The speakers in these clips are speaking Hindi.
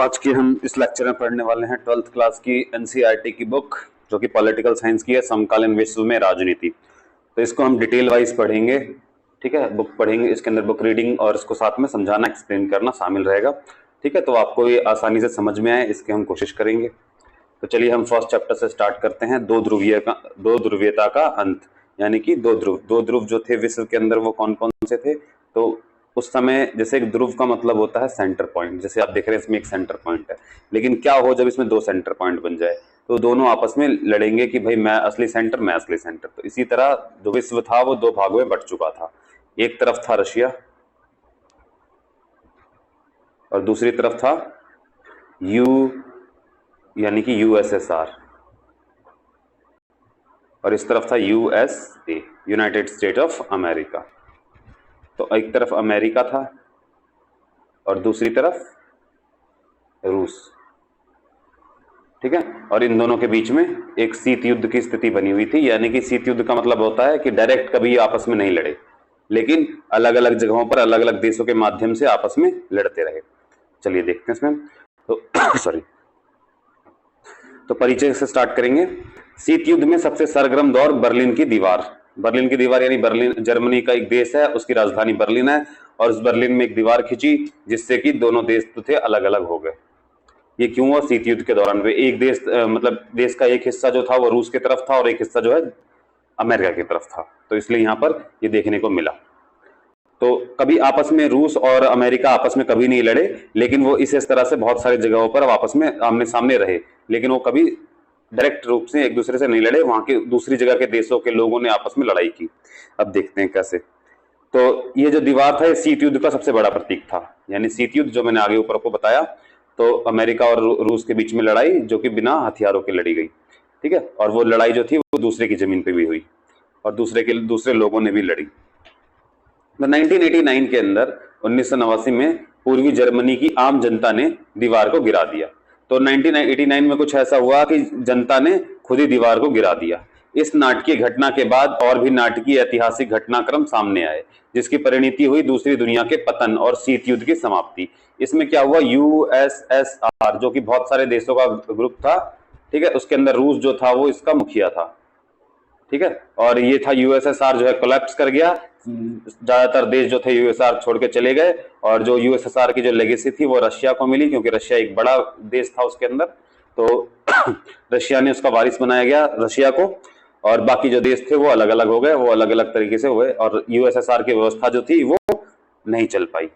आज की हम इस लेक्चर में पढ़ने वाले हैं 12th क्लास की एनसीईआरटी की बुक जो कि पॉलिटिकल साइंस की है, समकालीन विश्व में राजनीति। तो इसको हम डिटेल वाइज पढ़ेंगे। ठीक है, बुक पढ़ेंगे, इसके अंदर बुक रीडिंग और इसको साथ में समझाना, एक्सप्लेन करना शामिल रहेगा। ठीक है, तो आपको ये आसानी से समझ में आए इसकी हम कोशिश करेंगे। तो चलिए हम फर्स्ट चैप्टर से स्टार्ट करते हैं। दो ध्रुवीयता का अंत, यानी कि दो ध्रुव जो थे विश्व के अंदर वो कौन कौन से थे। तो उस समय जैसे एक ध्रुव का मतलब होता है सेंटर पॉइंट, जैसे आप देख रहे हैं इसमें एक सेंटर पॉइंट है, लेकिन क्या हो जब इसमें दो सेंटर पॉइंट बन जाए, तो दोनों आपस में लड़ेंगे कि भाई मैं असली सेंटर, मैं असली सेंटर। तो इसी तरह जो विश्व था वो दो भागों में बट चुका था। एक तरफ था रशिया और दूसरी तरफ था यानी कि यूएसएसआर, और इस तरफ था USA, United state of America. तो एक तरफ अमेरिका था और दूसरी तरफ रूस। ठीक है, और इन दोनों के बीच में एक शीत युद्ध की स्थिति बनी हुई थी। यानी कि शीत युद्ध का मतलब होता है कि डायरेक्ट कभी आपस में नहीं लड़े, लेकिन अलग अलग जगहों पर अलग अलग देशों के माध्यम से आपस में लड़ते रहे। चलिए देखते हैं इसमें। तो सॉरी, तो परिचय से स्टार्ट करेंगे। शीत युद्ध में सबसे सरगर्म दौर बर्लिन की दीवार यानी बर्लिन जर्मनी का एक देश है, उसकी राजधानी बर्लिन है, और उस बर्लिन में एक दीवार खिंची जिससे कि दोनों देश तो थे अलग अलग हो गए। ये क्यों हुआ? शीत युद्ध के दौरान वे एक देश मतलब देश का एक हिस्सा जो था वो रूस की तरफ था और एक हिस्सा जो है अमेरिका की तरफ था, तो इसलिए यहाँ पर ये देखने को मिला। तो कभी आपस में रूस और अमेरिका आपस में कभी नहीं लड़े, लेकिन वो इस तरह से बहुत सारी जगहों पर आपस में आमने सामने रहे, लेकिन वो कभी डायरेक्ट रूप से एक दूसरे से नहीं लड़े। वहां के दूसरी जगह के देशों के लोगों ने आपस में लड़ाई की। अब देखते हैं कैसे। तो ये जो दीवार था ये शीत युद्ध का सबसे बड़ा प्रतीक था। यानी शीत युद्ध जो मैंने आगे ऊपर को बताया, तो अमेरिका और रूस के बीच में लड़ाई जो कि बिना हथियारों के लड़ी गई। ठीक है, और वो लड़ाई जो थी वो दूसरे की जमीन पे भी हुई और दूसरे लोगों ने भी लड़ी। तो 1989 के अंदर 1989 में पूर्वी जर्मनी की आम जनता ने दीवार को गिरा दिया। तो 1989 में कुछ ऐसा हुआ कि जनता ने खुद ही दीवार को गिरा दिया। इस नाटकीय घटना के बाद और भी नाटकीय ऐतिहासिक घटनाक्रम सामने आए, जिसकी परिणति हुई दूसरी दुनिया के पतन और शीत युद्ध की समाप्ति। इसमें क्या हुआ? यूएसएसआर जो कि बहुत सारे देशों का ग्रुप था, ठीक है, उसके अंदर रूस जो था वो इसका मुखिया था। ठीक है, और ये था यूएसएसआर जो है कोलैप्स कर गया। ज्यादातर देश जो थे यूएसएसआर छोड़ के चले गए, और जो यूएसएसआर की जो लेगेसी थी वो रशिया को मिली, क्योंकि रशिया एक बड़ा देश था उसके अंदर। तो रशिया ने उसका वारिस बनाया गया रशिया को, और बाकी जो देश थे वो अलग अलग हो गए, वो अलग अलग तरीके से हुए, और यूएसएसआर की व्यवस्था जो थी वो नहीं चल पाई।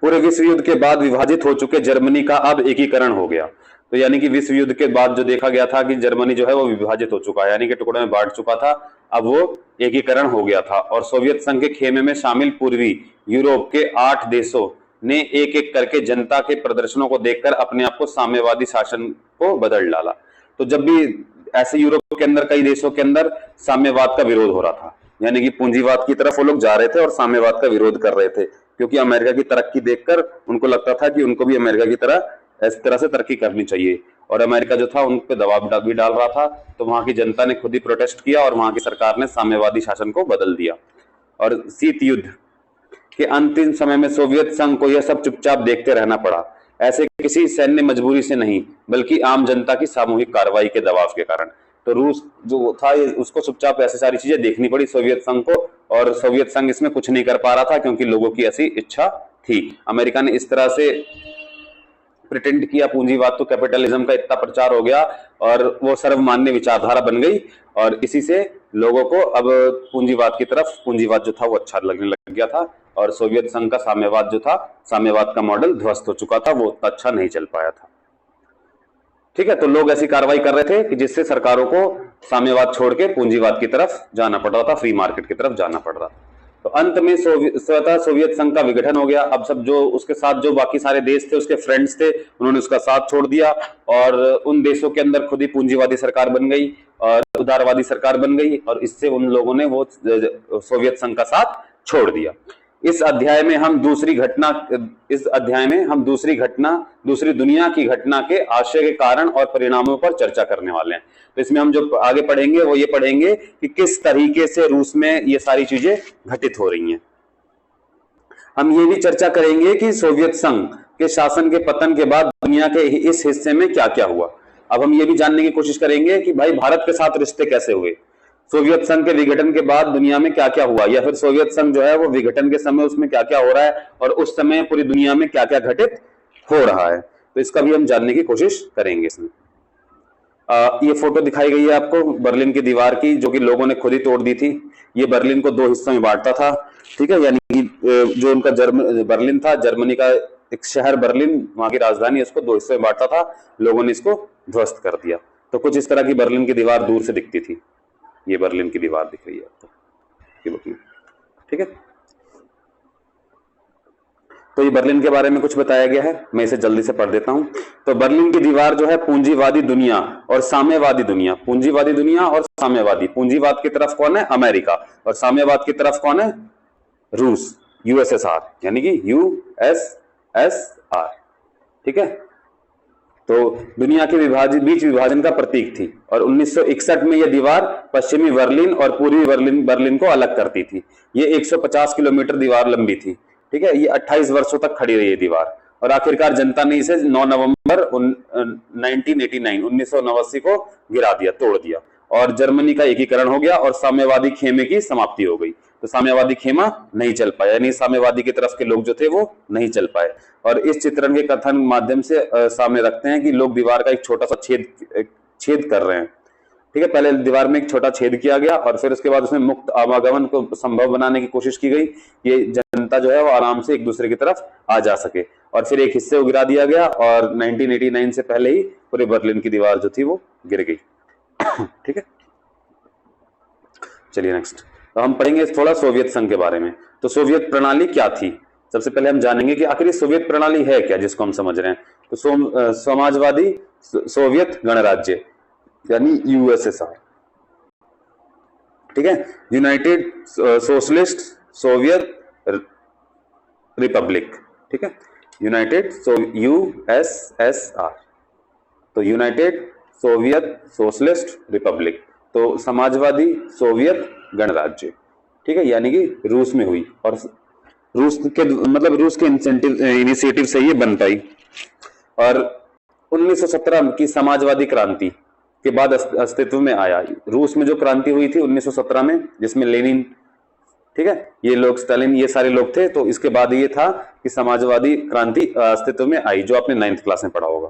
पूरे विश्व युद्ध के बाद विभाजित हो चुके जर्मनी का अब एकीकरण हो गया। तो यानी कि विश्व युद्ध के बाद जो देखा गया था कि जर्मनी जो है वो विभाजित हो चुका है, यानी कि टुकड़ों में बांट चुका था, अब वो एकीकरण हो गया था। और सोवियत संघ के खेमे में शामिल पूर्वी यूरोप के 8 देशों ने एक एक करके जनता के प्रदर्शनों को देखकर अपने आप को साम्यवादी शासन को बदल डाला। तो जब भी ऐसे यूरोप के अंदर कई देशों के अंदर साम्यवाद का विरोध हो रहा था, यानी कि पूंजीवाद की तरफ वो लोग जा रहे थे और साम्यवाद का विरोध कर रहे थे, क्योंकि अमेरिका की तरक्की देखकर उनको लगता था कि उनको भी अमेरिका की तरह इस तरह से तरक्की करनी चाहिए, और अमेरिका जो था उन पे दबाव भी डाल रहा था। तो वहां की जनता ने खुद ही प्रोटेस्ट किया और वहां की सरकार ने साम्यवादी शासन को बदल दिया। और शीत युद्ध के अंतिम समय में सोवियत संघ को यह सब चुपचाप देखते रहना पड़ा, ऐसे किसी सैन्य मजबूरी से नहीं, बल्कि आम जनता की सामूहिक कार्रवाई के दबाव के कारण। तो रूस जो था उसको चुपचाप ऐसी सारी चीजें देखनी पड़ी सोवियत संघ को, और सोवियत संघ इसमें कुछ नहीं कर पा रहा था क्योंकि लोगों की ऐसी इच्छा थी। अमेरिका ने इस तरह से प्रिटेंड किया पूंजीवाद, तो कैपिटलिज्म का इतना प्रचार हो गया और वो सर्वमान्य विचारधारा बन गई, और इसी से लोगों को अब पूंजीवाद की तरफ, पूंजीवाद जो था वो अच्छा लगने लग गया था, और सोवियत संघ का साम्यवाद जो था, साम्यवाद का मॉडल ध्वस्त हो चुका था, वो उतना अच्छा नहीं चल पाया था। ठीक है, तो लोग ऐसी कार्रवाई कर रहे थे कि जिससे सरकारों को साम्यवाद छोड़ के पूंजीवाद की तरफ जाना पड़ रहा था, फ्री मार्केट की तरफ जाना पड़ रहा था। तो अंत में स्वतः सोवियत संघ का विघटन हो गया। अब सब जो उसके साथ जो बाकी सारे देश थे, उसके फ्रेंड्स थे, उन्होंने उसका साथ छोड़ दिया, और उन देशों के अंदर खुद ही पूंजीवादी सरकार बन गई और उदारवादी सरकार बन गई, और इससे उन लोगों ने वो सोवियत संघ का साथ छोड़ दिया। इस अध्याय में हम दूसरी दुनिया की घटना के आशय के कारण और परिणामों पर चर्चा करने वाले हैं। तो इसमें हम जो आगे पढ़ेंगे वो ये पढ़ेंगे कि किस तरीके से रूस में ये सारी चीजें घटित हो रही हैं। हम ये भी चर्चा करेंगे कि सोवियत संघ के शासन के पतन के बाद दुनिया के इस हिस्से में क्या क्या हुआ। अब हम ये भी जानने की कोशिश करेंगे कि भाई भारत के साथ रिश्ते कैसे हुए, सोवियत संघ के विघटन के बाद दुनिया में क्या क्या हुआ, या फिर सोवियत संघ जो है वो विघटन के समय उसमें क्या क्या हो रहा है और उस समय पूरी दुनिया में क्या क्या घटित हो रहा है। तो इसका भी हम जानने की कोशिश करेंगे इसमें। ये फोटो दिखाई गई है आपको बर्लिन की दीवार की, जो कि लोगों ने खुद ही तोड़ दी थी। ये बर्लिन को दो हिस्सों में बांटता था, ठीक है, यानी कि जो उनका बर्लिन था, जर्मनी का एक शहर बर्लिन, वहां की राजधानी, उसको दो हिस्सों में बांटता था, लोगों ने इसको ध्वस्त कर दिया। तो कुछ इस तरह की बर्लिन की दीवार दूर से दिखती थी। ये बर्लिन की दीवार दिख रही है आपको, ठीक है। तो ये बर्लिन के बारे में कुछ बताया गया है, मैं इसे जल्दी से पढ़ देता हूं। तो बर्लिन की दीवार जो है पूंजीवादी दुनिया और साम्यवादी दुनिया, पूंजीवादी दुनिया और साम्यवादी, पूंजीवाद की तरफ कौन है, अमेरिका, और साम्यवाद की तरफ कौन है, रूस, यूएसएसआर, यानी कि यूएसएसआर, ठीक है। तो दुनिया के बीच विभाजन का प्रतीक थी, और 1961 में यह दीवार पश्चिमी बर्लिन और पूर्वी बर्लिन को अलग करती थी। ये 150 किलोमीटर दीवार लंबी थी, ठीक है। ये 28 वर्षों तक खड़ी रही है दीवार, और आखिरकार जनता ने इसे 9 नवंबर 1989 को गिरा दिया, तोड़ दिया, और जर्मनी का एकीकरण हो गया और साम्यवादी खेमे की समाप्ति हो गई। तो साम्यवादी खेमा नहीं चल पाया, यानी साम्यवादी की तरफ के लोग जो थे वो नहीं चल पाए। और इस चित्रण के कथन माध्यम से सामने रखते हैं कि लोग दीवार का एक छोटा सा छेद कर रहे हैं, ठीक है। पहले दीवार में एक छोटा छेद किया गया और फिर उसके बाद उसमें मुक्त आवागमन को संभव बनाने की कोशिश की गई, ये जनता जो है वो आराम से एक दूसरे की तरफ आ जा सके, और फिर एक हिस्से को गिरा दिया गया, और 1989 से पहले ही पूरे बर्लिन की दीवार जो थी वो गिर गई, ठीक है। चलिए नेक्स्ट, तो हम पढ़ेंगे थोड़ा सोवियत संघ के बारे में। तो सोवियत प्रणाली क्या थी, सबसे पहले हम जानेंगे कि आखिर सोवियत प्रणाली है क्या, जिसको हम समझ रहे हैं। तो समाजवादी सोवियत गणराज्य, यानी यूएसएसआर, ठीक है। यूनाइटेड सोशलिस्ट सोवियत रिपब्लिक, ठीक है, यूनाइटेड यूएसएसआर, तो यूनाइटेड सोवियत सोशलिस्ट रिपब्लिक, तो समाजवादी सोवियत गणराज्य, ठीक है, यानी कि रूस में हुई, और रूस के रूस के इनिशिएटिव से ये बन पाई। और 1917 की समाजवादी क्रांति के बाद अस्तित्व में आया। रूस में जो क्रांति हुई थी 1917 में, जिसमें लेनिन, ठीक है, ये लोग, स्टालिन, ये सारे लोग थे, तो इसके बाद ये था कि समाजवादी क्रांति अस्तित्व में आई, जो आपने 9th क्लास में पढ़ा होगा।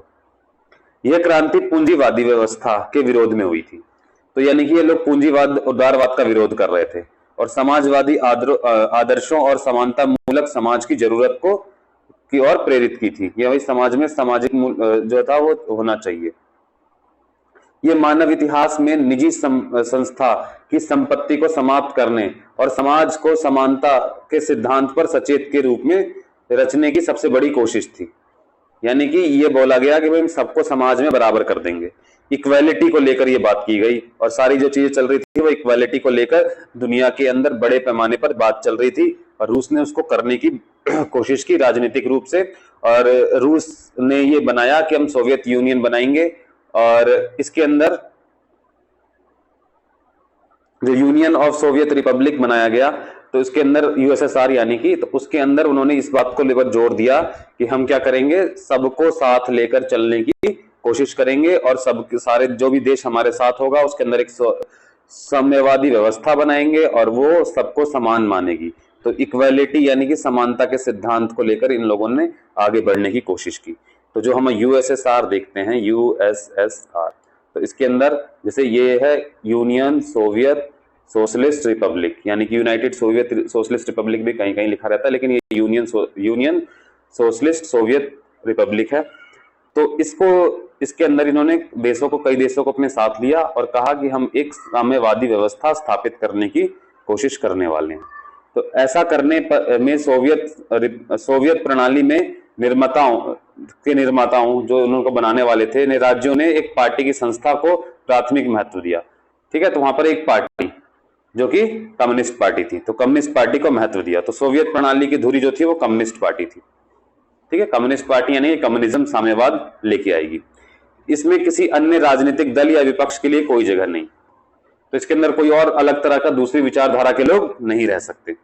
यह क्रांति पूंजीवादी व्यवस्था के विरोध में हुई थी, तो यानी कि ये लोग पूंजीवाद, उदारवाद का विरोध कर रहे थे, और समाजवादी आदर्शों और समानता मूलक समाज की जरूरत की ओर प्रेरित की थी। यह वही समाज में सामाजिक जो था वो होना चाहिए। ये मानव इतिहास में निजी संस्था की संपत्ति को समाप्त करने और समाज को समानता के सिद्धांत पर सचेत के रूप में रचने की सबसे बड़ी कोशिश थी। यानी कि ये बोला गया कि भाई हम सबको समाज में बराबर कर देंगे, इक्वालिटी को लेकर ये बात की गई, और सारी जो चीजें चल रही थी वो इक्वालिटी को लेकर दुनिया के अंदर बड़े पैमाने पर बात चल रही थी, और रूस ने उसको करने की कोशिश की राजनीतिक रूप से। और रूस ने ये बनाया कि हम सोवियत यूनियन बनाएंगे, और इसके अंदर जो यूनियन ऑफ सोवियत रिपब्लिक बनाया गया, तो इसके अंदर यूएसएसआर यानी कि, तो उसके अंदर उन्होंने इस बात को लेकर जोर दिया कि हम क्या करेंगे, सबको साथ लेकर चलने की कोशिश करेंगे, और सब सारे जो भी देश हमारे साथ होगा उसके अंदर एक साम्यवादी व्यवस्था बनाएंगे, और वो सबको समान मानेगी। तो इक्वालिटी यानी कि समानता के सिद्धांत को लेकर इन लोगों ने आगे बढ़ने की कोशिश की। तो जो हम यूएसएसआर देखते हैं, यूएसएसआर, तो इसके अंदर जैसे ये है यूनियन सोवियत सोशलिस्ट रिपब्लिक, यानी कि यूनाइटेड सोवियत सोशलिस्ट रिपब्लिक भी कहीं कहीं लिखा रहता है, लेकिन ये यूनियन सोशलिस्ट सोवियत रिपब्लिक है। तो इसके अंदर इन्होंने कई देशों को अपने साथ लिया और कहा कि हम एक साम्यवादी व्यवस्था स्थापित करने की कोशिश करने वाले हैं। तो ऐसा करने में सोवियत प्रणाली में निर्माताओं जो उनको बनाने वाले थे ने राज्यों ने एक पार्टी की संस्था को प्राथमिक महत्व दिया, ठीक है। तो वहां पर एक पार्टी जो कि कम्युनिस्ट पार्टी थी, तो कम्युनिस्ट पार्टी को महत्व दिया। तो सोवियत प्रणाली की धुरी जो थी वो कम्युनिस्ट पार्टी थी, ठीक है। कम्युनिस्ट पार्टी यानी कम्युनिज्म, साम्यवाद लेके आएगी। इसमें किसी अन्य राजनीतिक दल या विपक्ष के लिए कोई जगह नहीं, तो इसके अंदर कोई और अलग तरह का दूसरी विचारधारा के लोग नहीं रह सकते।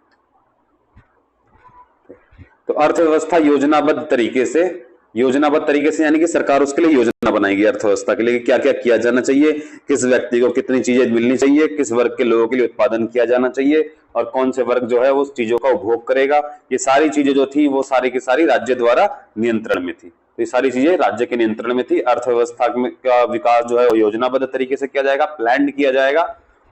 तो अर्थव्यवस्था योजनाबद्ध तरीके से यानी कि सरकार उसके लिए योजना बनाएगी अर्थव्यवस्था के लिए, क्या क्या किया जाना चाहिए, किस व्यक्ति को कितनी चीजें मिलनी चाहिए, किस वर्ग के लोगों के लिए उत्पादन किया जाना चाहिए और कौन से वर्ग जो है उस चीजों का उपभोग करेगा। ये सारी चीजें जो थी वो सारी की सारी राज्य द्वारा नियंत्रण में थी। तो ये सारी चीजें राज्य के नियंत्रण में थी। अर्थव्यवस्था का विकास जो है वो योजनाबद्ध तरीके से किया जाएगा, प्लान किया जाएगा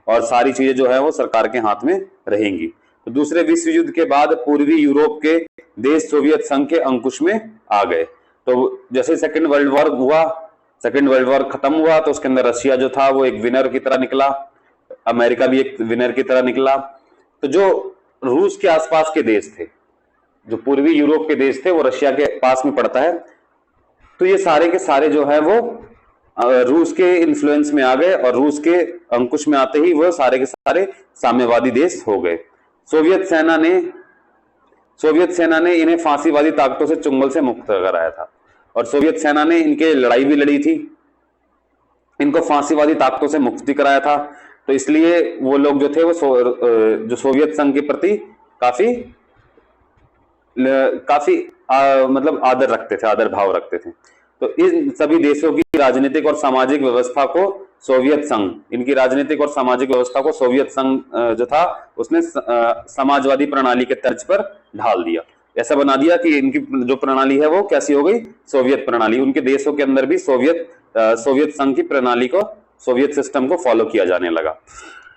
और सारी चीजें जो है वो सरकार के हाथ में रहेंगी। तो दूसरे विश्व युद्ध के बाद पूर्वी यूरोप के देश सोवियत संघ के अंकुश में आ गए। तो जैसे सेकेंड वर्ल्ड वॉर खत्म हुआ तो उसके अंदर रशिया जो था वो एक विनर की तरह निकला, अमेरिका भी एक विनर की तरह निकला। तो जो रूस के आसपास के देश थे, जो पूर्वी यूरोप के देश थे, वो रशिया के पास में पड़ता है, तो ये सारे के सारे जो है वो रूस के इन्फ्लुएंस में आ गए और रूस के अंकुश में आते ही वो सारे के सारे साम्यवादी देश हो गए। सोवियत सेना ने इन्हें फांसीवादी ताकतों से चुंगल से मुक्त कराया था और सोवियत सेना ने इनके लड़ाई भी लड़ी थी, इनको फांसीवादी ताकतों से मुक्ति कराया था। तो इसलिए वो लोग जो थे वो जो सोवियत संघ के प्रति काफी मतलब आदर भाव रखते थे। तो इन सभी देशों की राजनीतिक और सामाजिक व्यवस्था को सोवियत संघ, इनकी राजनीतिक और सामाजिक व्यवस्था को सोवियत संघ जो था उसने समाजवादी प्रणाली के तर्ज पर ढाल दिया। ऐसा बना दिया कि इनकी जो प्रणाली है वो कैसी हो गई, सोवियत प्रणाली। उनके देशों के अंदर भी सोवियत संघ की प्रणाली को, सोवियत सिस्टम को फॉलो किया जाने लगा।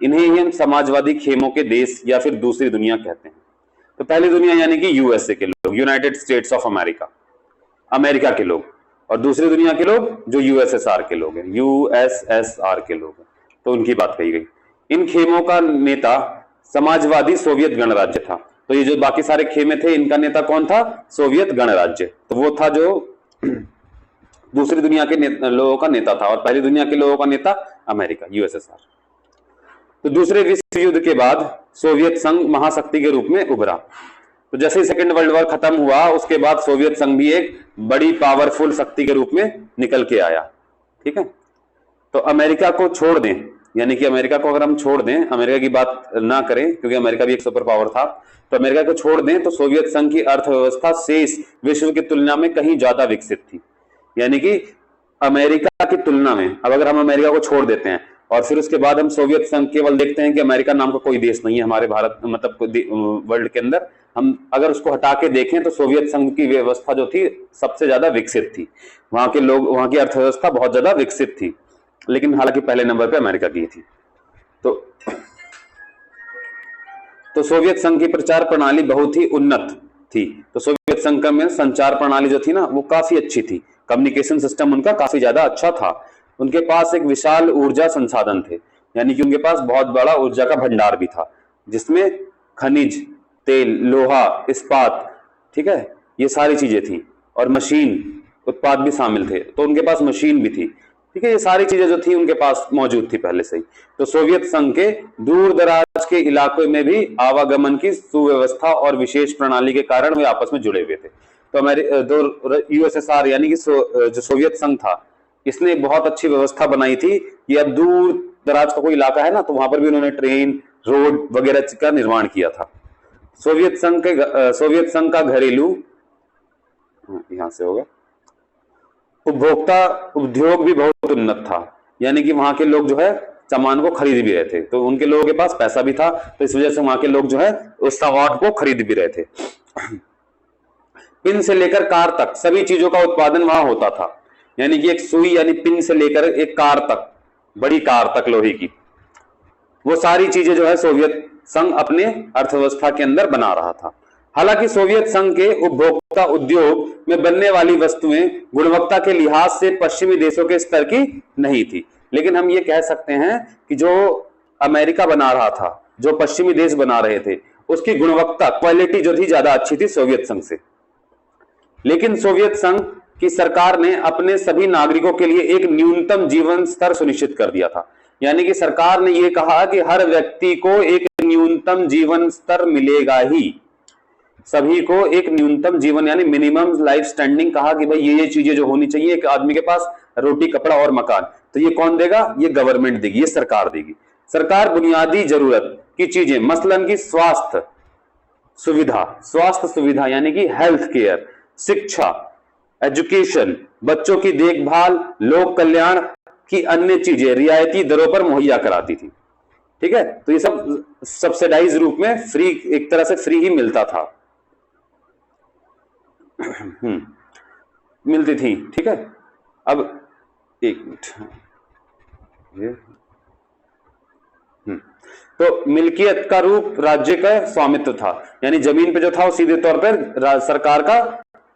इन्हें ही हम समाजवादी खेमों के देश या फिर दूसरी दुनिया कहते हैं। तो पहली दुनिया यानी कि यूएसए के लोग, United states of America, America के लोग, और दूसरी दुनिया के लोग जो यूएसएसआर के लोग हैं, यूएसएसआर के लोग हैं, तो उनकी बात कही गई। इन खेमों का नेता समाजवादी सोवियत गणराज्य था। तो ये जो बाकी सारे खेमे थे, इनका नेता कौन था, सोवियत गणराज्य। तो वो था जो दूसरी दुनिया के लोगों का नेता था और पहली दुनिया के लोगों का नेता अमेरिका, यूएसएसआर। तो दूसरे विश्व युद्ध के बाद सोवियत संघ महाशक्ति के रूप में उभरा। तो जैसे ही सेकेंड वर्ल्ड वॉर खत्म हुआ उसके बाद सोवियत संघ भी एक बड़ी पावरफुल शक्ति के रूप में निकल के आया। ठीक है, तो अमेरिका को छोड़ दें, यानी कि अमेरिका को अगर हम छोड़ दें, अमेरिका की बात ना करें क्योंकि अमेरिका भी एक सुपर पावर था, तो अमेरिका को छोड़ दें तो सोवियत संघ की अर्थव्यवस्था शेष विश्व की तुलना में कहीं ज्यादा विकसित थी। यानी कि अमेरिका की तुलना में, अब अगर हम अमेरिका को छोड़ देते हैं और फिर उसके बाद हम सोवियत संघ केवल देखते हैं कि अमेरिका नाम का कोई देश नहीं है हमारे भारत मतलब वर्ल्ड के अंदर, हम अगर उसको हटा के देखें तो सोवियत संघ की व्यवस्था जो थी सबसे ज्यादा विकसित थी। वहां के लोग, वहां की अर्थव्यवस्था बहुत ज्यादा विकसित थी, लेकिन हालांकि पहले नंबर पे अमेरिका की थी। तो सोवियत संघ की प्रचार प्रणाली बहुत ही उन्नत थी। तो सोवियत संघ में संचार प्रणाली जो थी ना वो काफी अच्छी थी, कम्युनिकेशन सिस्टम उनका काफी ज्यादा अच्छा था। उनके पास एक विशाल ऊर्जा संसाधन थे, यानी कि उनके पास बहुत बड़ा ऊर्जा का भंडार भी था जिसमें खनिज, तेल, लोहा, इस्पात, ठीक है, ये सारी चीजें थी और मशीन उत्पाद भी शामिल थे। तो उनके पास मशीन भी थी, ठीक है, ये सारी चीजें जो थी उनके पास मौजूद थी पहले से ही। तो सोवियत संघ के दूर दराज के इलाकों में भी आवागमन की सुव्यवस्था और विशेष प्रणाली के कारण वे आपस में जुड़े हुए थे। तो यूएसएसआर यानी कि जो सोवियत संघ था, इसने बहुत अच्छी व्यवस्था बनाई थी कि अब दूर दराज का कोई इलाका है ना, तो वहां पर भी उन्होंने ट्रेन, रोड वगैरह का निर्माण किया था। सोवियत संघ का घरेलू, यहां से होगा, उपभोक्ता उद्योग भी बहुत उन्नत था, यानी कि वहां के लोग जो है सामान को खरीद भी रहे थे। तो उनके लोगों के पास पैसा भी था, तो इस वजह से वहां के लोग जो है उस सामान को खरीद भी रहे थे। पिन से लेकर कार तक सभी चीजों का उत्पादन वहां होता था, यानी कि एक सुई यानी पिन से लेकर एक कार तक, बड़ी कार तक लोहे की, वो सारी चीजें जो है सोवियत संघ अपने अर्थव्यवस्था के अंदर बना रहा था। हालांकि सोवियत संघ के उपभोक्ता उद्योग में बनने वाली वस्तुएं गुणवत्ता के लिहाज से पश्चिमी देशों के स्तर की नहीं थी, लेकिन हम ये कह सकते हैं कि जो अमेरिका बना रहा था, जो पश्चिमी देश बना रहे थे, उसकी गुणवत्ता, क्वालिटी जो थी ज्यादा अच्छी थी सोवियत संघ से। लेकिन सोवियत संघ की सरकार ने अपने सभी नागरिकों के लिए एक न्यूनतम जीवन स्तर सुनिश्चित कर दिया था, यानी कि सरकार ने यह कहा कि हर व्यक्ति को एक न्यूनतम जीवन स्तर मिलेगा ही, सभी को एक न्यूनतम जीवन यानी मिनिमम लाइफ स्टैंडिंग कहा कि भाई ये चीजें जो होनी चाहिए एक आदमी के पास, रोटी, कपड़ा और मकान, तो ये कौन देगा, ये गवर्नमेंट देगी, ये सरकार देगी। सरकार बुनियादी जरूरत की चीजें मसलन की स्वास्थ्य, सुविधा, स्वास्थ्य सुविधा यानी कि हेल्थ केयर, शिक्षा, एजुकेशन, बच्चों की देखभाल, लोक कल्याण की अन्य चीजें रियायती दरों पर मुहैया कराती थी। ठीक है, तो ये सब सब्सिडाइज रूप में फ्री, एक तरह से फ्री ही मिलता था। मिलती थी। ठीक है, अब एक मिनट, ये तो मिल्कियत का रूप राज्य का स्वामित्व था, यानी जमीन पे जो था वो सीधे तौर पर सरकार का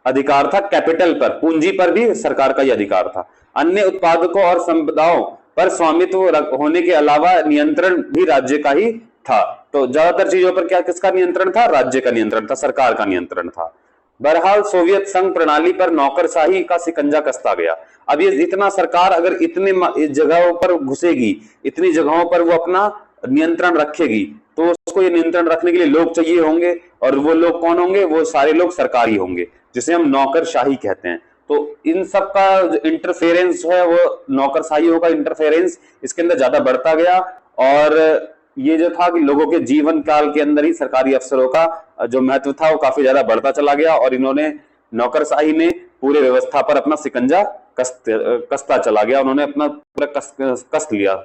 अधिकार था। कैपिटल पर, पूंजी पर भी सरकार का ही अधिकार था। अन्य उत्पादकों और संपदाओं पर स्वामित्व होने के अलावा नियंत्रण भी राज्य का ही था। तो ज्यादातर चीजों पर क्या, किसका नियंत्रण था? राज्य का नियंत्रण था, सरकार का नियंत्रण था। बहरहाल सोवियत संघ प्रणाली पर नौकरशाही का शिकंजा कसता गया। अब ये इतना सरकार अगर इतने जगहों पर घुसेगी, इतनी जगहों पर वो अपना नियंत्रण रखेगी, तो उसको ये नियंत्रण रखने के लिए लोग चाहिए होंगे, और वो लोग कौन होंगे? वो सारे लोग सरकारी होंगे, जिसे हम नौकरशाही कहते हैं। तो इन सब का इंटरफेरेंस जो है वो नौकरशाहियों का इंटरफेरेंस इसके अंदर ज्यादा बढ़ता गया, और ये जो था कि लोगों के जीवन काल के अंदर ही सरकारी अफसरों का जो महत्व था वो काफी ज्यादा बढ़ता चला गया, और इन्होंने, नौकरशाही ने पूरे व्यवस्था पर अपना शिकंजा कसता चला गया। उन्होंने अपना पूरा कस लिया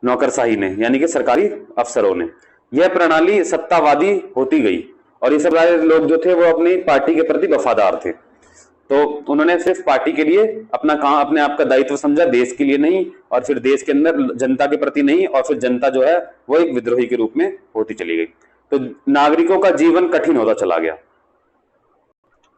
नौकरशाही ने, यानी कि सरकारी अफसरों ने। यह प्रणाली सत्तावादी होती गई, और ये सब लोग जो थे वो अपनी पार्टी के प्रति वफादार थे। तो उन्होंने सिर्फ पार्टी के लिए अपना काम, अपने आप का दायित्व समझा, देश के लिए नहीं, और फिर देश के अंदर जनता के प्रति नहीं, और फिर जनता जो है वो एक विद्रोही के रूप में होती चली गई। तो नागरिकों का जीवन कठिन होता चला गया।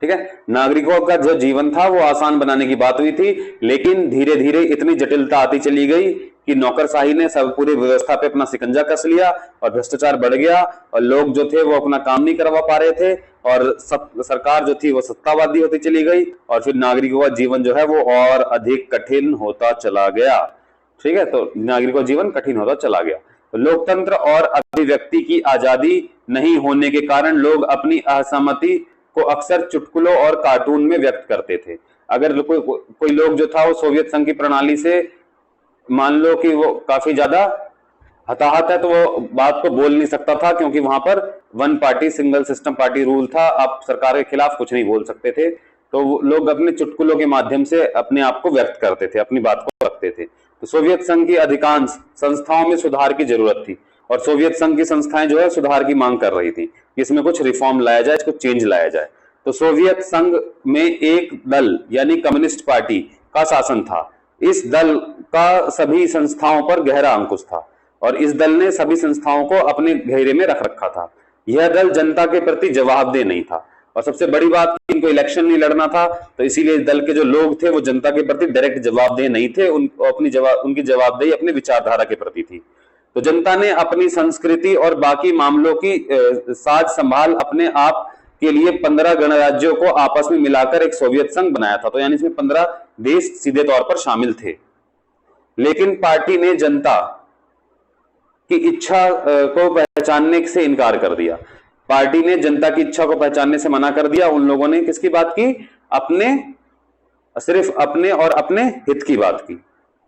ठीक है, नागरिकों का जो जीवन था वो आसान बनाने की बात हुई थी, लेकिन धीरे धीरे इतनी जटिलता आती चली गई कि नौकरशाही ने सब पूरी व्यवस्था पे अपना शिकंजा कस लिया, और भ्रष्टाचार बढ़ गया, और लोग जो थे वो अपना काम नहीं करवा पा रहे थे, और सरकार जो थी वो सत्तावादी होती चली गई, और फिर नागरिकों का जीवन जो है वो और अधिक कठिन होता चला गया। ठीक है, तो नागरिकों का जीवन कठिन होता चला गया। तो लोकतंत्र और अभिव्यक्ति की आजादी नहीं होने के कारण लोग अपनी असहमति को अक्सर चुटकुलों और कार्टून में व्यक्त करते थे। अगर कोई लोग जो था वो सोवियत संघ की प्रणाली से मान लो कि वो काफी ज्यादा हताहत है, तो वो बात को बोल नहीं सकता था, क्योंकि वहां पर one party single system party rule था, आप सरकार के खिलाफ कुछ नहीं बोल सकते थे। तो वो लोग अपने चुटकुलों के माध्यम से अपने आप को व्यक्त करते थे, अपनी बात को रखते थे। तो सोवियत संघ की अधिकांश संस्थाओं में सुधार की जरूरत थी, और सोवियत संघ की संस्थाएं जो है सुधार की मांग कर रही थी, इसमें कुछ रिफॉर्म लाया जाए, इसको चेंज लाया जाए। तो सोवियत संघ में एक दल यानी कम्युनिस्ट पार्टी का शासन था। इस दल का सभी संस्थाओं पर गहरा अंकुश था, और इस दल ने सभी संस्थाओं को अपने घेरे में रख रखा था। यह दल जनता के प्रति जवाबदेह नहीं था, और सबसे बड़ी बात, इनको इलेक्शन नहीं लड़ना था, तो इसीलिए इस दल के जो लोग थे वो जनता के प्रति डायरेक्ट जवाबदेह नहीं थे, उनकी जवाबदेही अपनी विचारधारा के प्रति थी। तो जनता ने अपनी संस्कृति और बाकी मामलों की साज संभाल अपने आप के लिए 15 गणराज्यों को आपस में मिलाकर एक सोवियत संघ बनाया था। तो यानी इसमें 15 देश सीधे तौर पर शामिल थे। लेकिन पार्टी ने जनता की इच्छा को पहचानने से इनकार कर दिया। पार्टी ने जनता की इच्छा को पहचानने से मना कर दिया। उन लोगों ने किसकी बात की? सिर्फ अपने और अपने हित की बात की।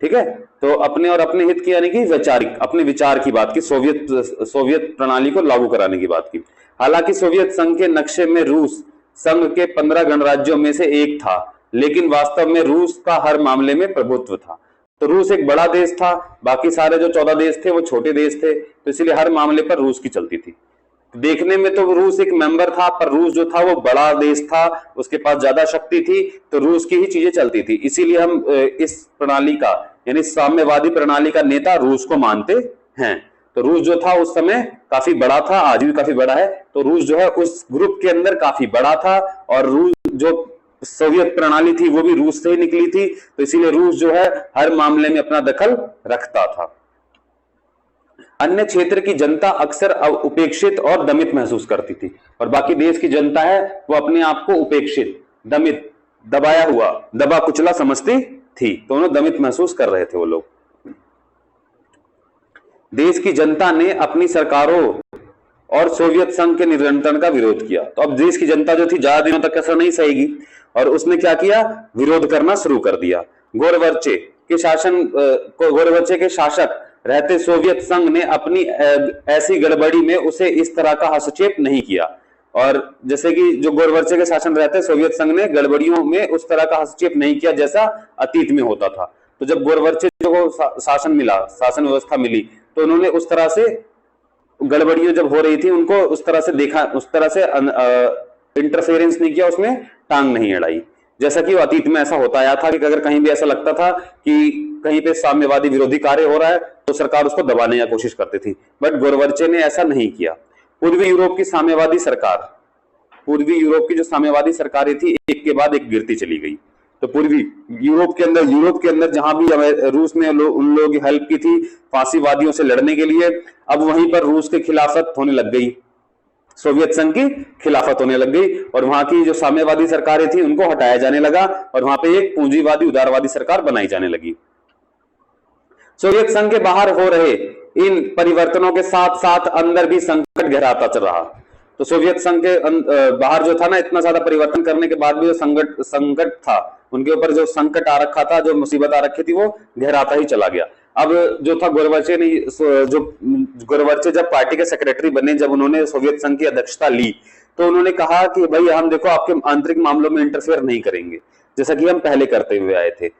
ठीक है, तो अपने और अपने हित की यानी कि वैचारिक, अपने विचार की बात की, सोवियत प्रणाली को लागू कराने की बात की। हालांकि सोवियत संघ के नक्शे में रूस संघ के 15 गणराज्यों में से एक था, लेकिन वास्तव में रूस का हर मामले में प्रभुत्व था। तो रूस एक बड़ा देश था, बाकी सारे जो 14 देश थे वो छोटे देश थे, तो इसलिए हर मामले पर रूस की चलती थी। देखने में तो रूस एक मेंबर था, पर रूस जो था वो बड़ा देश था, उसके पास ज्यादा शक्ति थी, तो रूस की ही चीजें चलती थी। इसीलिए हम इस प्रणाली का यानी साम्यवादी प्रणाली का नेता रूस को मानते हैं। तो रूस जो था उस समय काफी बड़ा था, आज भी काफी बड़ा है। तो रूस जो है उस ग्रुप के अंदर काफी बड़ा था, और रूस जो सोवियत प्रणाली थी वो भी रूस से ही निकली थी, तो इसीलिए रूस जो है हर मामले में अपना दखल रखता था। अन्य क्षेत्र की जनता अक्सर उपेक्षित और दमित महसूस करती थी, और बाकी देश की जनता है वो अपने आप को उपेक्षित, दमित, दबाया हुआ, दबा कुचला समझती थी। तो उन्हें दमित महसूस कर रहे थे वो लोग। देश की जनता ने अपनी सरकारों और सोवियत संघ के निरंतरण का विरोध किया। तो अब देश की जनता जो थी ज्यादा दिनों तक असर नहीं सहेगी, और उसने क्या किया? विरोध करना शुरू कर दिया। गोरवच्चे के शासक रहते सोवियत संघ ने अपनी ऐसी गड़बड़ी में उसे इस तरह का हस्तक्षेप नहीं किया। और जैसे कि जो गोरबच्चे के शासन रहते सोवियत संघ ने गड़बड़ियों में उस तरह का हस्तक्षेप नहीं किया जैसा अतीत में होता था। तो जब गोरबच्चे को शासन मिला, शासन व्यवस्था मिली, तो उन्होंने उस तरह से गड़बड़ियां जब हो रही थी उनको उस तरह से देखा, उस तरह से इंटरफेरेंस नहीं किया, उसमें टांग नहीं अड़ाई, जैसा कि वो अतीत में ऐसा होता आया था कि अगर कहीं भी ऐसा लगता था कि कहीं पे साम्यवादी विरोधी कार्य हो रहा है तो सरकार उसको दबाने की कोशिश करती थी। बट गोरबच्चे ने ऐसा नहीं किया। पूर्वी यूरोप की साम्यवादी सरकार, पूर्वी यूरोप की जो साम्यवादी सरकारें थी एक के बाद एक गिरती चली गई। तो पूर्वी यूरोप के अंदर जहां भी रूस ने उन लोगों की हेल्प की थी फांसीवादियों से लड़ने के लिए, अब वहीं पर रूस के खिलाफत होने लग गई, सोवियत संघ की खिलाफत होने लग गई, और वहां की जो साम्यवादी सरकारें थी उनको हटाया जाने लगा और वहां पे एक पूंजीवादी उदारवादी सरकार बनाई जाने लगी। सोवियत संघ के बाहर हो रहे इन परिवर्तनों के साथ साथ अंदर भी संकट गहराता चल रहा। तो सोवियत संघ के बाहर जो था ना, इतना ज्यादा परिवर्तन करने के बाद भी जो संकट था उनके ऊपर, जो संकट आ रखा था, जो मुसीबत आ रखी थी, वो गहराता ही चला गया। अब जो था गोरबच्चे ने, जो गोरबच्चे जब पार्टी के सेक्रेटरी बने, जब उन्होंने सोवियत संघ की अध्यक्षता ली, तो उन्होंने कहा कि भाई हम देखो आपके आंतरिक मामलों में इंटरफेयर नहीं करेंगे जैसा कि हम पहले करते हुए आए थे।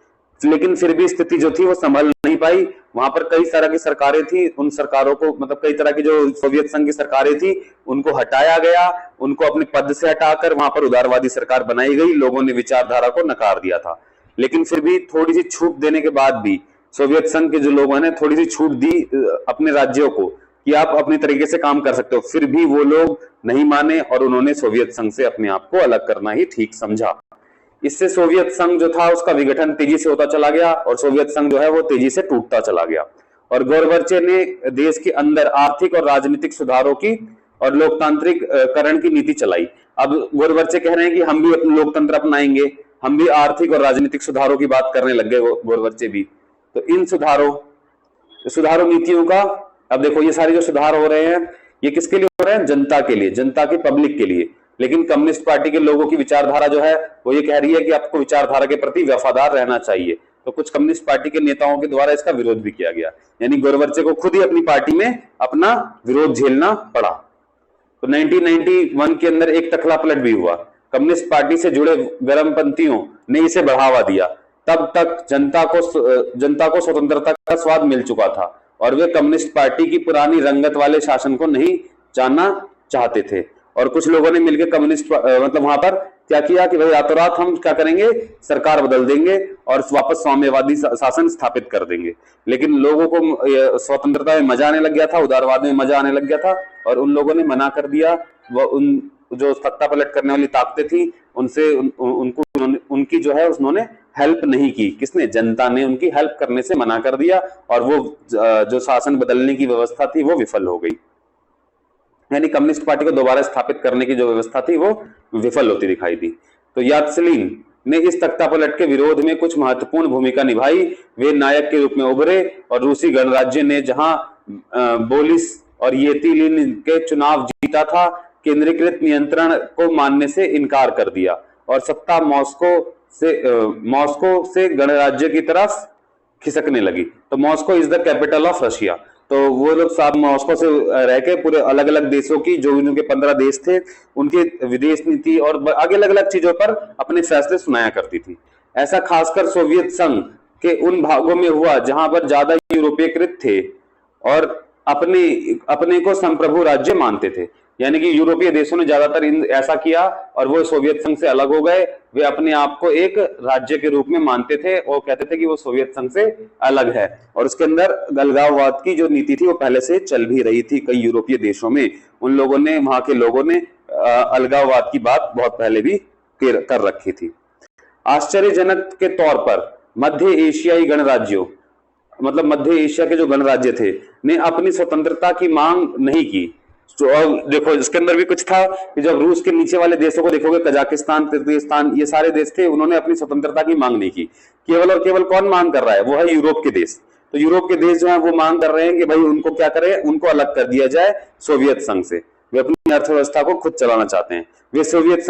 लेकिन फिर भी स्थिति जो थी वो संभल नहीं पाई। वहां पर कई तरह की सरकारें थी, उन सरकारों को, मतलब कई तरह की जो सोवियत संघ की सरकारें थी उनको हटाया गया, उनको अपने पद से हटाकर वहां पर उदारवादी सरकार बनाई गई। लोगों ने विचारधारा को नकार दिया था, लेकिन फिर भी थोड़ी सी छूट देने के बाद भी सोवियत संघ के जो लोगों ने थोड़ी सी छूट दी अपने राज्यों को कि आप अपनी तरीके से काम कर सकते हो, फिर भी वो लोग नहीं माने और उन्होंने सोवियत संघ से अपने आप को अलग करना ही ठीक समझा। इससे सोवियत संघ जो था उसका विघटन तेजी से होता चला गया और सोवियत संघ जो है वो तेजी से टूटता चला गया। और गोरबच्चे ने देश के अंदर आर्थिक और राजनीतिक सुधारों की और लोकतांत्रिक करण की नीति चलाई। अब गोरबच्चे कह रहे हैं कि हम भी लोकतंत्र अपनाएंगे, हम भी आर्थिक और राजनीतिक सुधारों की बात करने लग गए गोरबच्चे भी। तो इन सुधारों नीतियों का, अब देखो ये सारे जो सुधार हो रहे हैं ये किसके लिए हो रहे हैं? जनता के लिए, जनता की पब्लिक के लिए। लेकिन कम्युनिस्ट पार्टी के लोगों की विचारधारा जो है वो ये कह रही है कि आपको विचारधारा के प्रति वफादार रहना चाहिए। तो कुछ कम्युनिस्ट पार्टी के नेताओं के द्वारा इसका विरोध भी किया गया, यानी गोरबच्चे को खुद ही अपनी पार्टी में अपना विरोध झेलना पड़ा। तो 1991 के अंदर एक तखला पलट भी हुआ, कम्युनिस्ट पार्टी से जुड़े गर्मपंथियों ने इसे बढ़ावा दिया। तब तक जनता को स्वतंत्रता का स्वाद मिल चुका था और वे कम्युनिस्ट पार्टी की पुरानी रंगत वाले शासन को नहीं जानना चाहते थे। और कुछ लोगों ने मिलकर कम्युनिस्ट मतलब वहां पर क्या किया कि भाई रातों रात हम क्या करेंगे, सरकार बदल देंगे और वापस साम्यवादी शासन स्थापित कर देंगे। लेकिन लोगों को स्वतंत्रता में मजा आने लग गया था, उदारवाद में मजा आने लग गया था और उन लोगों ने मना कर दिया। वो उन जो सत्ता पलट करने वाली ताकतें थी उनसे उनकी जो है उन्होंने हेल्प नहीं की। किसने? जनता ने उनकी हेल्प करने से मना कर दिया और वो जो शासन बदलने की व्यवस्था थी वो विफल हो गई। यानी कम्युनिस्ट पार्टी को दोबारा स्थापित करने की जो व्यवस्था थी वो विफल होती दिखाई दी। तो यात्सेलिन ने इस तख्तापलट के विरोध में कुछ महत्वपूर्ण भूमिका निभाई। वे नायक के रूप में उभरे और रूसी गणराज्य ने जहां बोरिस और येतिलिन के चुनाव जीता था, केंद्रीकृत नियंत्रण को मानने से इनकार कर दिया और सत्ता मॉस्को से गणराज्य की तरफ खिसकने लगी। तो Moscow is the capital of Russia. तो वो लोग साथ मॉस्को से रह के पूरे अलग अलग देशों की, जो उनके 15 देश थे, उनके विदेश नीति और आगे अलग अलग चीजों पर अपने फैसले सुनाया करती थी। ऐसा खासकर सोवियत संघ के उन भागों में हुआ जहां पर ज्यादा यूरोपीयकृत थे और अपने को संप्रभु राज्य मानते थे। यानी कि यूरोपीय देशों ने ज्यादातर ऐसा किया और वो सोवियत संघ से अलग हो गए। वे अपने आप को एक राज्य के रूप में मानते थे और कहते थे कि वो सोवियत संघ से अलग है। और उसके अंदर अलगाववाद की जो नीति थी वो पहले से चल भी रही थी कई यूरोपीय देशों में। उन लोगों ने, वहां के लोगों ने अलगाववाद की बात बहुत पहले भी कर रखी थी। आश्चर्यजनक के तौर पर मध्य एशियाई गणराज्यों, मतलब मध्य एशिया के जो गणराज्य थे, ने अपनी स्वतंत्रता की मांग नहीं की। तो अब देखो इसके अंदर भी कुछ था कि जब रूस के नीचे वाले देशों को देखोगे, कजाकिस्तान, किर्गिस्तान, ये सारे देश थे, उन्होंने अपनी स्वतंत्रता की मांग नहीं की। केवल और केवल कौन मांग कर रहा है? वो है यूरोप के देश। तो यूरोप के देश जो है वो मांग कर रहे हैं कि भाई उनको क्या करें, उनको अलग कर दिया जाए सोवियत संघ से। वे अपनी अर्थव्यवस्था को खुद चलाना चाहते हैं। वे सोवियत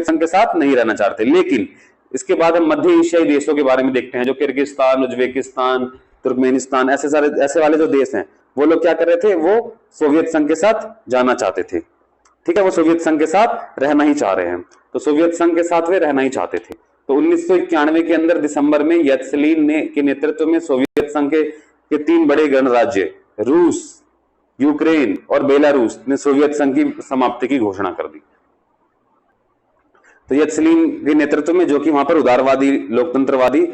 संघ के साथ नहीं रहना चाहते। लेकिन इसके बाद हम मध्य एशियाई देशों के बारे में देखते हैं, जो किर्गिस्तान, उज्बेकिस्तान, तुर्कमेनिस्तान, ऐसे वाले जो देश हैं वो लोग क्या कर रहे थे, वो सोवियत संघ के साथ जाना चाहते थे। ठीक है, वो सोवियत संघ के साथ रहना ही चाह रहे हैं, तो सोवियत संघ के साथ वे रहना ही चाहते थे। तो 1991 के अंदर दिसंबर में येल्त्सिन ने के नेतृत्व में सोवियत संघ के 3 बड़े गणराज्य रूस, यूक्रेन और बेलारूस ने सोवियत संघ की समाप्ति की घोषणा कर दी। तो येल्त्सिन के नेतृत्व में, जो कि वहां पर उदारवादी लोकतंत्रवादी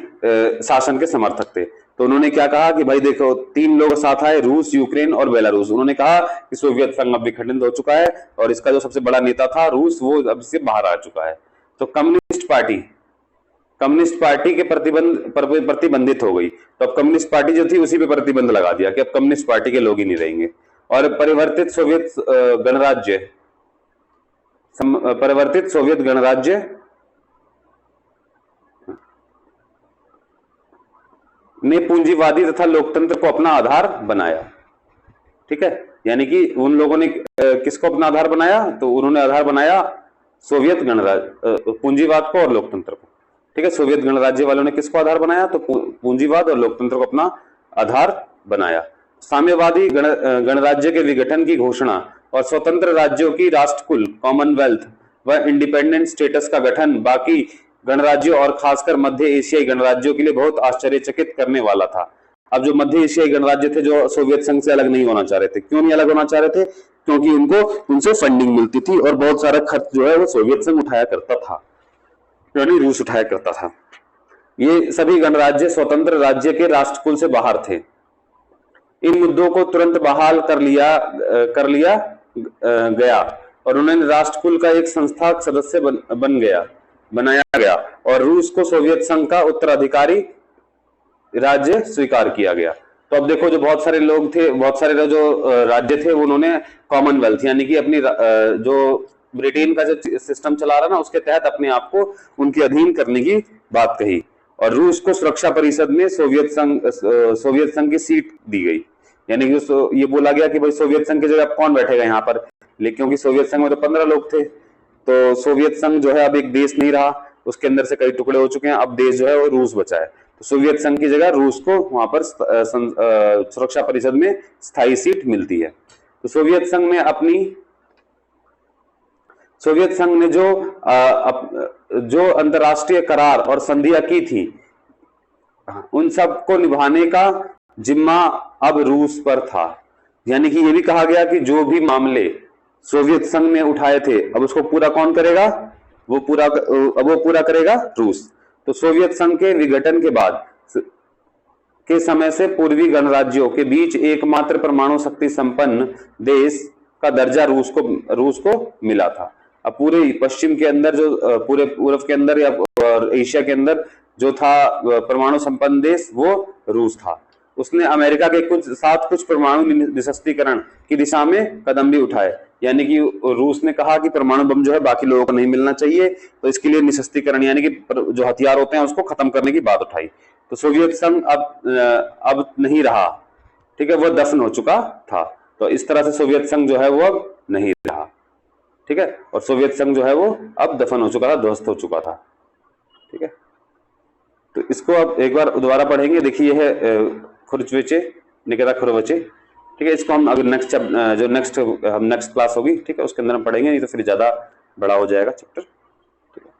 शासन के समर्थक थे, तो उन्होंने क्या कहा कि भाई देखो 3 लोग साथ आए, रूस, यूक्रेन और बेलारूस। उन्होंने कहा कि सोवियत संघ अब विखंडित हो चुका है और इसका जो सबसे बड़ा नेता था रूस, वो अब से बाहर आ चुका है। तो कम्युनिस्ट पार्टी के प्रतिबंधित हो गई। तो अब कम्युनिस्ट पार्टी जो थी उसी पे प्रतिबंध लगा दिया कि अब कम्युनिस्ट पार्टी के लोग ही नहीं रहेंगे। और परिवर्तित सोवियत गणराज्य ने पूंजीवादी तथा लोकतंत्र को अपना आधार बनाया। ठीक है, यानी कि उन लोगों ने किसको अपना आधार बनाया, तो उन्होंने आधार बनाया सोवियत गणराज्य, पूंजीवाद को और लोकतंत्र को। ठीक है, सोवियत गणराज्य वालों ने किसको आधार बनाया, तो पूंजीवाद और लोकतंत्र को अपना आधार बनाया। साम्यवादी गणराज्य के विघटन की घोषणा और स्वतंत्र राज्यों की राष्ट्रकुल, कॉमनवेल्थ व इंडिपेंडेंट स्टेटस का गठन बाकी गणराज्यों और खासकर मध्य एशियाई गणराज्यों के लिए बहुत आश्चर्यचकित करने वाला था। अब जो मध्य एशियाई गणराज्य थे, जो सोवियत संघ से अलग नहीं होना चाह रहे थे, क्यों नहीं अलग होना चाह रहे थे, क्योंकि उनको उनसे फंडिंग मिलती थी और बहुत सारा खर्च जो है वो सोवियत संघ उठाया करता था, यानी रूस उठाया करता था। ये सभी गणराज्य स्वतंत्र राज्य के राष्ट्रकुल से बाहर थे। इन मुद्दों को तुरंत बहाल कर लिया गया और उन्होंने राष्ट्रकुल का एक संस्थाक सदस्य बनाया गया और रूस को सोवियत संघ का उत्तराधिकारी राज्य स्वीकार किया गया। तो अब देखो, जो बहुत सारे लोग थे, बहुत सारे जो राज्य थे, उन्होंने कॉमनवेल्थ यानी कि अपनी जो ब्रिटेन का जो सिस्टम चला रहा ना, उसके तहत अपने आप को उनके अधीन करने की बात कही और रूस को सुरक्षा परिषद में सोवियत संघ की सीट दी गई। यानी कि ये बोला गया कि भाई सोवियत संघ की जगह कौन बैठेगा यहाँ पर, लेकिन क्योंकि सोवियत संघ में तो 15 लोग थे, तो सोवियत संघ जो है अब एक देश नहीं रहा, उसके अंदर से कई टुकड़े हो चुके हैं, अब देश जो है वो रूस बचा है। तो सोवियत संघ की जगह रूस को वहां पर सुरक्षा परिषद में स्थायी सीट मिलती है। तो सोवियत संघ ने जो अंतरराष्ट्रीय करार और संधियां की थी, उन सब को निभाने का जिम्मा अब रूस पर था। यानी कि ये भी कहा गया कि जो भी मामले सोवियत संघ ने उठाए थे, अब उसको पूरा कौन करेगा, वो पूरा करेगा रूस। तो सोवियत संघ के विघटन के बाद के समय से पूर्वी गणराज्यों के बीच एकमात्र परमाणु शक्ति संपन्न देश का दर्जा रूस को मिला था। अब पूरे पश्चिम के अंदर, जो पूरे पूर्व के अंदर या एशिया के अंदर जो था परमाणु संपन्न देश, वो रूस था। उसने अमेरिका के कुछ परमाणु निरस्त्रीकरण की दिशा में कदम भी उठाए। यानी कि रूस ने कहा कि परमाणु बम जो है बाकी लोगों को नहीं मिलना चाहिए, तो इसके लिए निरस्त्रीकरण यानी कि जो हथियार होते हैं उसको खत्म करने की बात उठाई। तो सोवियत संघ अब नहीं रहा। ठीक है, वो दफन हो चुका था। तो इस तरह से सोवियत संघ जो है वो अब नहीं रहा। ठीक है, और सोवियत संघ जो है वो अब दफन हो चुका था, ध्वस्त हो चुका था। ठीक है, तो इसको अब एक बार दोबारा पढ़ेंगे। देखिए, यह है खुरचविचे निकेता खुरवचे। ठीक है, इसको हम अगर नेक्स्ट क्लास होगी, ठीक है, उसके अंदर हम पढ़ेंगे, नहीं तो फिर ज्यादा बड़ा हो जाएगा चैप्टर। ठीक है,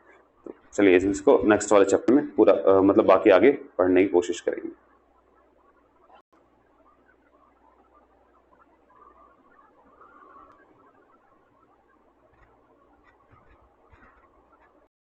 तो चलिए इसको नेक्स्ट वाले चैप्टर में पूरा मतलब बाकी आगे पढ़ने की कोशिश करेंगे।